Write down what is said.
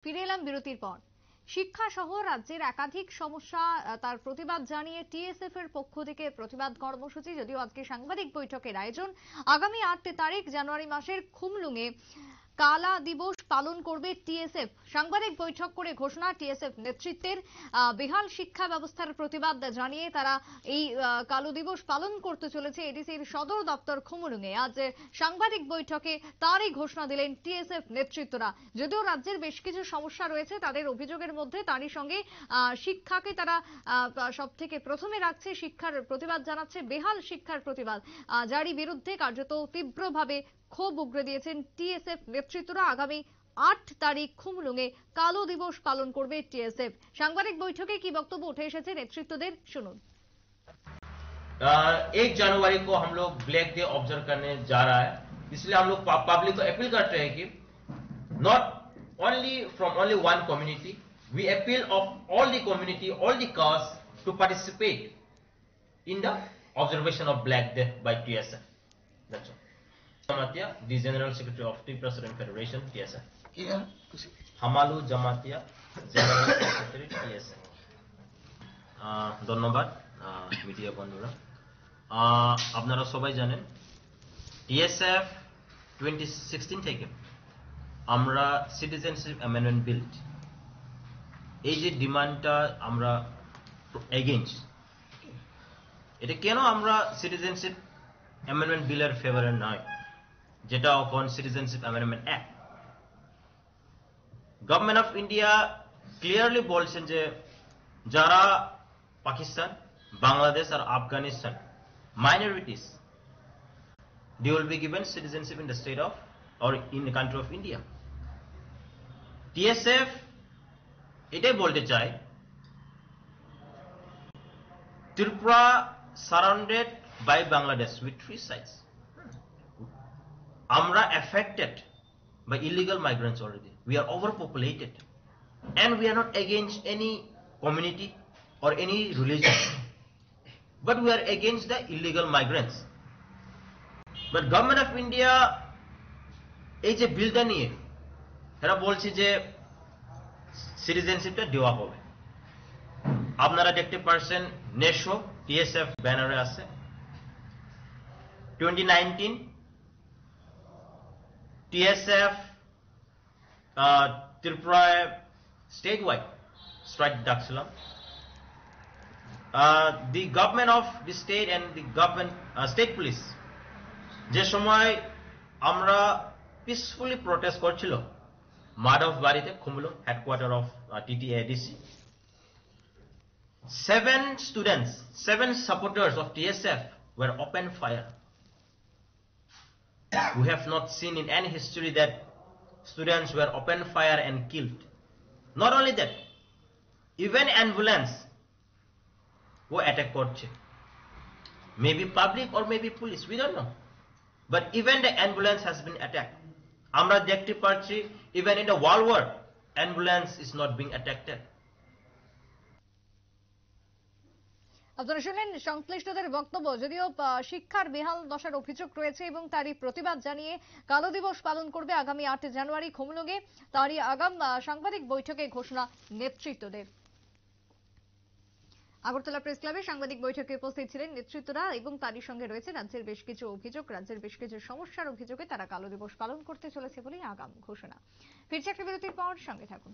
ফিরে এলাম বিরতির পর। শিক্ষা সহ রাজ্যের একাধিক সমস্যা তার প্রতিবাদ জানিয়ে টিএসএফ এর পক্ষ থেকে প্রতিবাদ কর্মসূচি, যদিও আজকে সাংবাদিক বৈঠকের আয়োজন। আগামী 8 তারিখ জানুয়ারি মাসের খুমলুঙে কালা দিবস পালন করবে টিএসএফ। সাংবাদিক বৈঠক করে ঘোষণা টিএসএফ নেতৃত্বের। বেহাল শিক্ষা ব্যবস্থার প্রতিবাদ জানিয়ে তারা এই কালো দিবস পালন করতে চলেছে। এডিসির সদর দপ্তর খুমলুঙে আজ সাংবাদিক বৈঠকে তারই ঘোষণা দিলেন টিএসএফ নেতৃত্বরা। যদিও রাজ্যের বেশ কিছু সমস্যা রয়েছে তাদের অভিযোগের মধ্যে, তারই সঙ্গে শিক্ষাকে তারা সব থেকে প্রথমে রাখছে, শিক্ষার প্রতিবাদ জানাচ্ছে, বেহাল শিক্ষার প্রতিবাদ, যারই বিরুদ্ধে কার্যত তীব্রভাবে ক্ষোভ উগরে দিয়েছেন টিএসএফ নেতৃত্বরা। আগামী 8 তারিখ খুমলুঙে কালো দিবস পালন করবে টিএসএফ। সাংবাদিক বৈঠকে কি বক্তব্য উঠে এসেছে নেতৃত্বদের, শুনুন। 1 जनवरी को हम लोग ब्लैक डे ऑब्जर्व करने जा रहा है, इसलिए हम लोग पब्लिक को अपील करते हैं कि not only from only one community, we appeal of all the community, all the caste to participate in the observation of black day by TSF. That's all. Jamatia, the general secretary of T president federation TSF. Hamalu Jamatia, general secretary TSF. ধন্যবাদ media বন্ধুরা। আপনারা সবাই জানেন TSF 2016 থেকে আমরা citizenship amendment bill, এই যে ডিমান্ডটা আমরা এগেইনস্ট, এটা কেন আমরা সিটিজেনশিপ অ্যামেন্ডমেন্ট বিলের ফেভারে নয়, যেটা এখন citizenship amendment act. Government of India clearly বলছেন যে যারা পাকিস্তান, বাংলাদেশ আর Afghanistan minorities, they will be given citizenship in the state of or in the country of India. TSF এটাই বলতে চাই, Tripura surrounded by Bangladesh with 3 sides. আমরা affected by illegal migrants already. We are overpopulated and we are not against any community or any religion. But we are against the illegal migrants. But government of India এই যে বিলটা নিয়ে এরা বলছে যে সিটিজেনশিপটা দেওয়া হবে। আপনারা দেখতে পারছেন নেশো টিএসএফ ব্যানারে আছে। 2019 টিএসএফ ত্রিপুরায় স্টেট ওয়াইড স্ট্রাইক ডাকছিলাম। The government of the state and the government state police যে সময় আমরা পিসফুলি প্রটেস্ট করছিল মাধব বাড়িতে, Khumlung headquarter of TTADC, 7 students, 7 supporters of TSF were open fire. We have not seen in any history that students were open fire and killed. Not only that, even ambulance ও attack করছে, maybe public or maybe police, we don't know, but even the ambulance has been attack. আমরা দেখতে পাচ্ছি even in the world war ambulance is not being attacked. আপনারা শুনলেন সংশ্লিষ্টদের বক্তব্য। যদিও শিক্ষার বেহাল দশার অভিযোগ রয়েছে এবং তারই প্রতিবাদ জানিয়ে কালো দিবস পালন করবে আগামী 8 জানুয়ারি খুমলুঙে, তারই আগাম সাংবাদিক বৈঠকে ঘোষণা নেতৃত্বদের। আগরতলা প্রেস ক্লাবে সাংবাদিক বৈঠকে উপস্থিত ছিলেন নেতৃত্বরা এবং তারই সঙ্গে রয়েছে রাজ্যের বেশ কিছু অভিযোগ, রাজ্যের বেশ কিছু সমস্যার অভিযোগে তারা কালো দিবস পালন করতে চলেছে বলেই আগাম ঘোষণা। ফিরছে একটা বিরতির পর, সঙ্গে থাকুন।